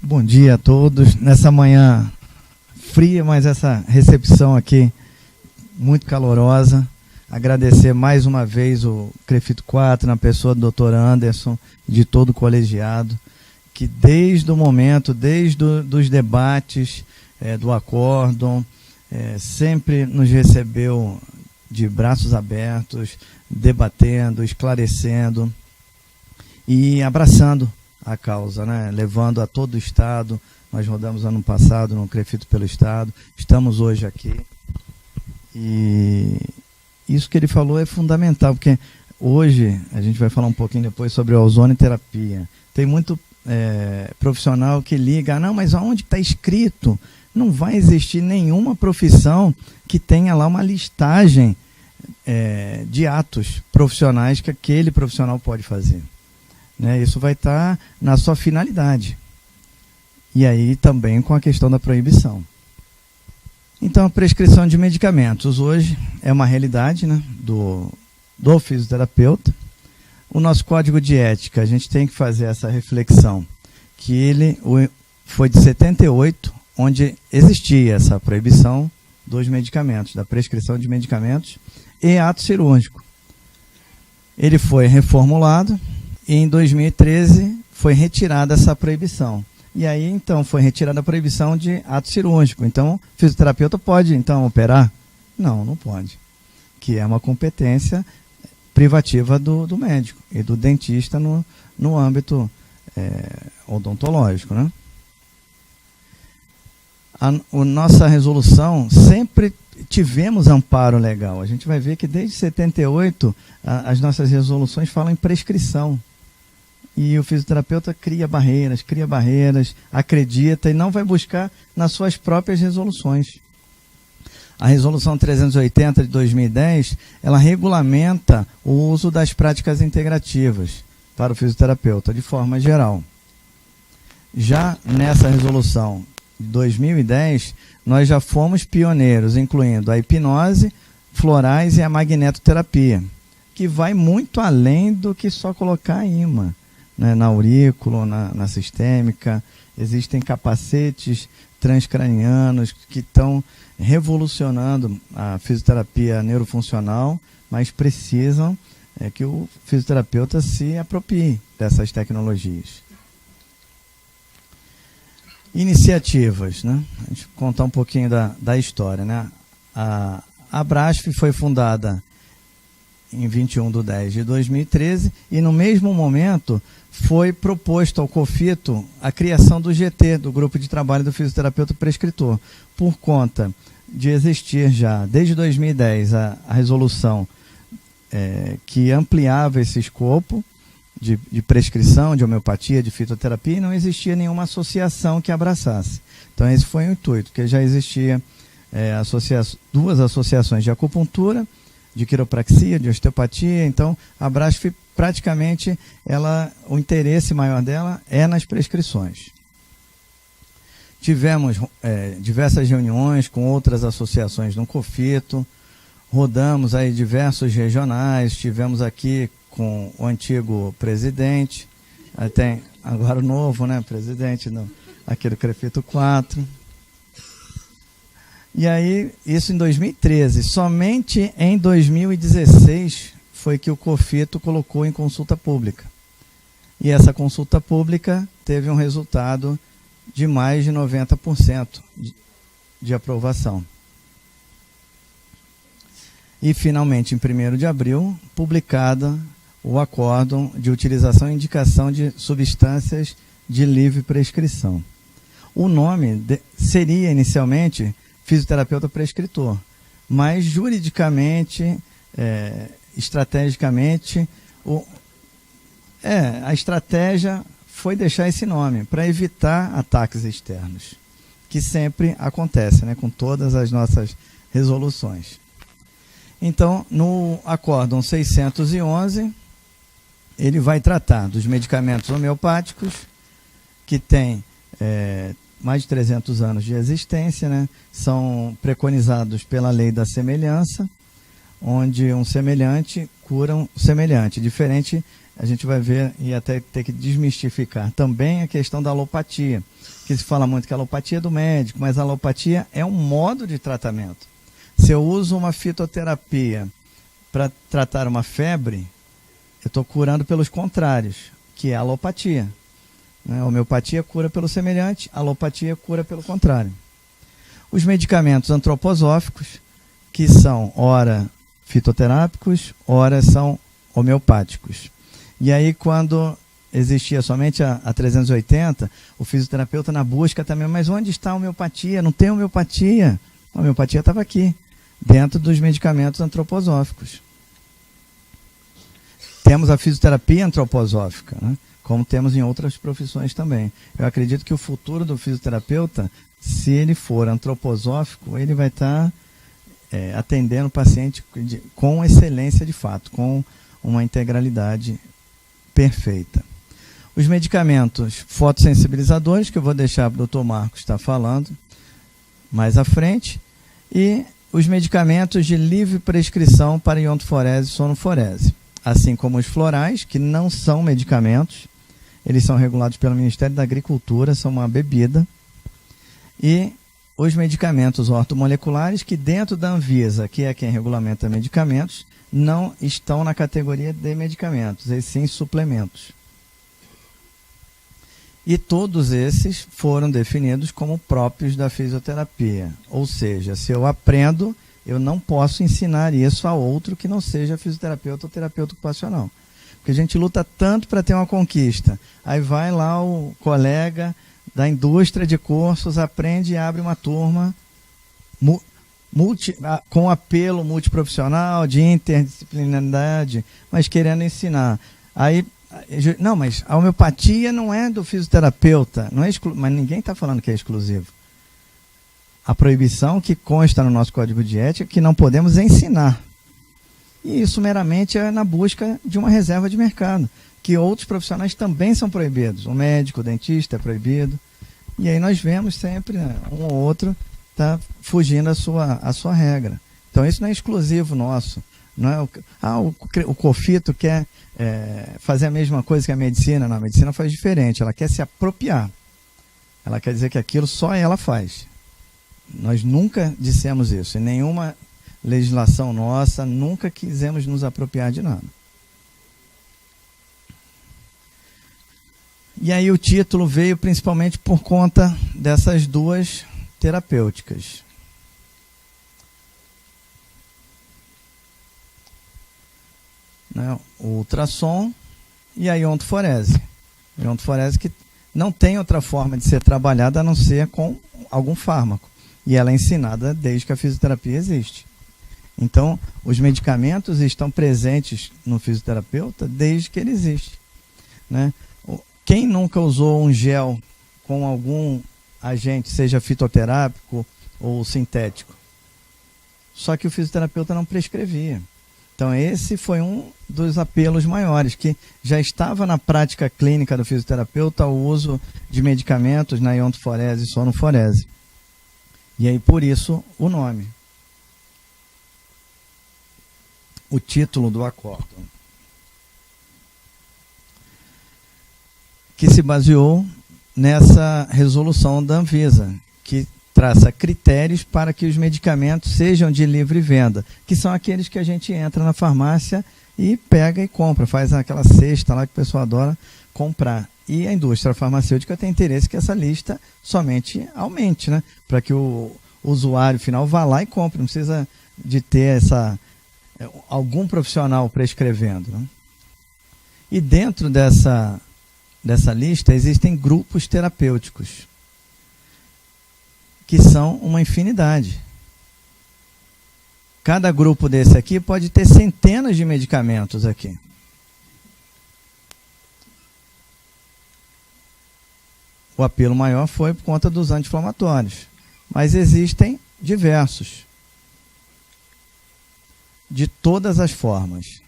Bom dia a todos. Nessa manhã fria, mas essa recepção aqui muito calorosa. Agradecer mais uma vez o CREFITO 4, na pessoa do Dr. Anderson e de todo o colegiado, que desde o momento, desde os debates do acórdão, sempre nos recebeu de braços abertos, debatendo, esclarecendo e abraçando a causa, né? Levando a todo o Estado. Nós rodamos ano passado no CREFITO pelo Estado, estamos hoje aqui. E isso que ele falou é fundamental, porque hoje, a gente vai falar um pouquinho depois sobre a ozonoterapia. Tem muito profissional que liga, não, mas aonde está escrito? Não vai existir nenhuma profissão que tenha lá uma listagem de atos profissionais que aquele profissional pode fazer. Né? Isso vai estar na sua finalidade. E aí também com a questão da proibição. Então, a prescrição de medicamentos hoje é uma realidade, né, do fisioterapeuta. O nosso código de ética, a gente tem que fazer essa reflexão, que ele foi de 78, onde existia essa proibição dos medicamentos, da prescrição de medicamentos e ato cirúrgico. Ele foi reformulado e em 2013 foi retirada essa proibição. E aí, então, foi retirada a proibição de ato cirúrgico. Então, o fisioterapeuta pode, então, operar? Não, não pode. Que é uma competência privativa do médico e do dentista no âmbito odontológico, né? A nossa resolução sempre tivemos amparo legal. A gente vai ver que desde 78 as nossas resoluções falam em prescrição. E o fisioterapeuta cria barreiras, acredita e não vai buscar nas suas próprias resoluções. A resolução 380 de 2010, ela regulamenta o uso das práticas integrativas para o fisioterapeuta, de forma geral. Já nessa resolução de 2010, nós já fomos pioneiros, incluindo a hipnose, florais e a magnetoterapia, que vai muito além do que só colocar ímã. Né, na aurícula, na sistêmica, existem capacetes transcranianos que estão revolucionando a fisioterapia neurofuncional, mas precisam que o fisioterapeuta se aproprie dessas tecnologias. Iniciativas, né? A gente contar um pouquinho da história, né? A Abrasf foi fundada em 21/10/2013 e no mesmo momento foi proposto ao COFITO a criação do GT, do Grupo de Trabalho do Fisioterapeuta Prescritor, por conta de existir já, desde 2010, a resolução que ampliava esse escopo de prescrição, de homeopatia, de fitoterapia, e não existia nenhuma associação que abraçasse. Então esse foi o intuito, que já existia duas associações de acupuntura, de quiropraxia, de osteopatia. Então a Abrasf praticamente o interesse maior dela é nas prescrições. Tivemos diversas reuniões com outras associações no COFITO, rodamos aí diversos regionais, estivemos aqui com o antigo presidente, até agora o novo, né, presidente aqui do CREFITO 4. E aí, isso em 2013. Somente em 2016 foi que o COFITO colocou em consulta pública. E essa consulta pública teve um resultado de mais de 90% de aprovação. E, finalmente, em 1º de abril, publicada o acórdão de utilização e indicação de substâncias de livre prescrição. O nome seria, inicialmente, fisioterapeuta prescritor, mas juridicamente, estrategicamente, a estratégia foi deixar esse nome para evitar ataques externos, que sempre acontece, né, com todas as nossas resoluções. Então, no acórdão 611, ele vai tratar dos medicamentos homeopáticos, que tem mais de 300 anos de existência, né? São preconizados pela lei da semelhança, onde um semelhante cura um semelhante. Diferente, a gente vai ver e até ter que desmistificar também a questão da alopatia, que se fala muito que a alopatia é do médico, mas a alopatia é um modo de tratamento. Se eu uso uma fitoterapia para tratar uma febre, eu estou curando pelos contrários, que é a alopatia. A homeopatia cura pelo semelhante, a alopatia cura pelo contrário. Os medicamentos antroposóficos, que são ora fitoterápicos, ora são homeopáticos. E aí, quando existia somente a 380, o fisioterapeuta na busca também, mas onde está a homeopatia? Não tem homeopatia. A homeopatia estava aqui, dentro dos medicamentos antroposóficos. Temos a fisioterapia antroposófica, né? Como temos em outras profissões também. Eu acredito que o futuro do fisioterapeuta, se ele for antroposófico, ele vai estar atendendo o paciente com excelência de fato, com uma integralidade perfeita. Os medicamentos fotossensibilizadores, que eu vou deixar para o Dr. Marcos estar falando mais à frente, e os medicamentos de livre prescrição para iontoforese e sonoforese, assim como os florais, que não são medicamentos, eles são regulados pelo Ministério da Agricultura, são uma bebida, e os medicamentos ortomoleculares, que dentro da Anvisa, que é quem regulamenta medicamentos, não estão na categoria de medicamentos, e sim suplementos. E todos esses foram definidos como próprios da fisioterapia. Ou seja, se eu aprendo, eu não posso ensinar isso a outro que não seja fisioterapeuta ou terapeuta ocupacional. Porque a gente luta tanto para ter uma conquista. Aí vai lá o colega da indústria de cursos, aprende e abre uma turma com apelo multiprofissional, de interdisciplinaridade, mas querendo ensinar. Aí, não, mas a homeopatia não é do fisioterapeuta, não é mas ninguém está falando que é exclusivo. A proibição que consta no nosso código de ética é que não podemos ensinar. E isso meramente é na busca de uma reserva de mercado, que outros profissionais também são proibidos. O médico, o dentista é proibido. E aí nós vemos sempre, né, um ou outro está fugindo a sua regra. Então isso não é exclusivo nosso. Não é o COFITO quer fazer a mesma coisa que a medicina. Não, a medicina faz diferente, ela quer se apropriar. Ela quer dizer que aquilo só ela faz. Nós nunca dissemos isso, em nenhuma legislação nossa, nunca quisemos nos apropriar de nada. E aí o título veio principalmente por conta dessas duas terapêuticas. Né? O ultrassom e a iontoforese. A iontoforese que não tem outra forma de ser trabalhada a não ser com algum fármaco. E ela é ensinada desde que a fisioterapia existe. Então, os medicamentos estão presentes no fisioterapeuta desde que ele existe. Né? Quem nunca usou um gel com algum agente, seja fitoterápico ou sintético? Só que o fisioterapeuta não prescrevia. Então, esse foi um dos apelos maiores, que já estava na prática clínica do fisioterapeuta o uso de medicamentos na iontoforese e sonoforese. E aí, por isso, o nome. O título do acórdão, que se baseou nessa resolução da Anvisa, que traça critérios para que os medicamentos sejam de livre venda, que são aqueles que a gente entra na farmácia e pega e compra, faz aquela cesta lá que o pessoal adora comprar. E a indústria farmacêutica tem interesse que essa lista somente aumente, né? Para que o usuário final vá lá e compre, não precisa de ter algum profissional prescrevendo. Né? E dentro dessa lista existem grupos terapêuticos, que são uma infinidade. Cada grupo desse aqui pode ter centenas de medicamentos aqui. O apelo maior foi por conta dos anti-inflamatórios, mas existem diversos, de todas as formas.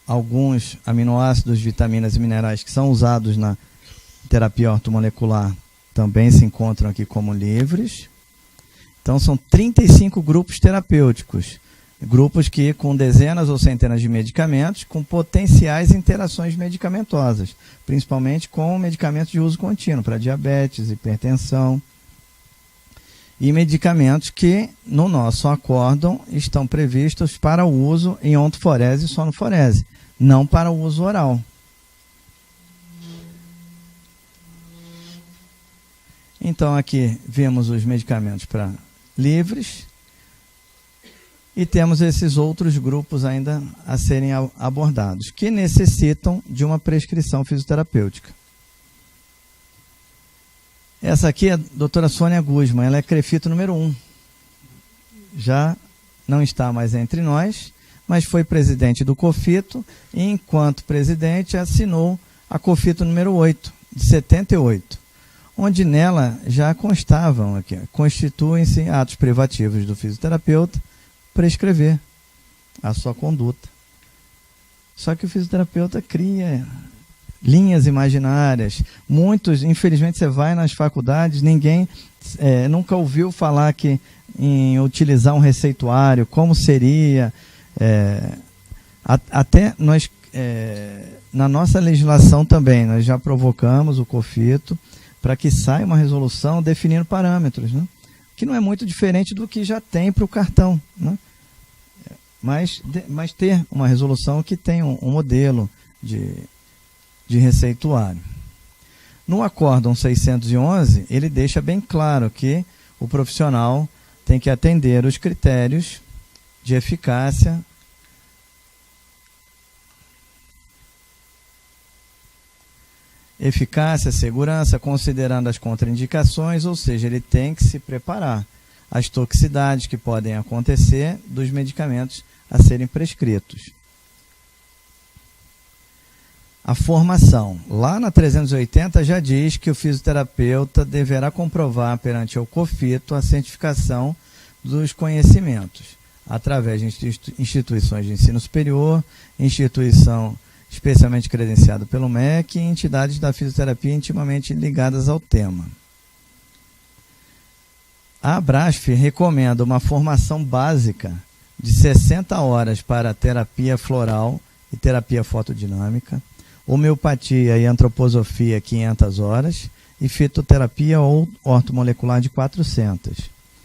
Alguns aminoácidos, vitaminas e minerais que são usados na terapia ortomolecular também se encontram aqui como livres. Então, são 35 grupos terapêuticos, grupos que com dezenas ou centenas de medicamentos, com potenciais interações medicamentosas, principalmente com medicamentos de uso contínuo, para diabetes, hipertensão, e medicamentos que, no nosso acórdão, estão previstos para o uso em ontoforese e sonoforese, não para o uso oral. Então, aqui vemos os medicamentos para livres e temos esses outros grupos ainda a serem abordados, que necessitam de uma prescrição fisioterapêutica. Essa aqui é a doutora Sônia Guzman, ela é CREFITO número 1. Já não está mais entre nós, mas foi presidente do COFITO e, enquanto presidente, assinou a COFITO número 8, de 78, onde nela já constavam aqui, constituem-se atos privativos do fisioterapeuta prescrever a sua conduta. Só que o fisioterapeuta cria linhas imaginárias. Muitos, infelizmente, você vai nas faculdades, ninguém nunca ouviu falar que em utilizar um receituário, como seria. Até nós, na nossa legislação também, nós já provocamos o COFITO para que saia uma resolução definindo parâmetros, né? Que não é muito diferente do que já tem para o cartão, né? Mas ter uma resolução que tenha um modelo de receituário. No acórdão 611, ele deixa bem claro que o profissional tem que atender os critérios de eficácia, segurança, considerando as contraindicações, ou seja, ele tem que se preparar às toxicidades que podem acontecer dos medicamentos a serem prescritos. A formação. Lá na 380 já diz que o fisioterapeuta deverá comprovar perante o COFITO a certificação dos conhecimentos, através de instituições de ensino superior, instituição especialmente credenciada pelo MEC e entidades da fisioterapia intimamente ligadas ao tema. A Abrasf recomenda uma formação básica de 60 horas para terapia floral e terapia fotodinâmica, homeopatia e antroposofia 500 horas e fitoterapia ou ortomolecular de 400.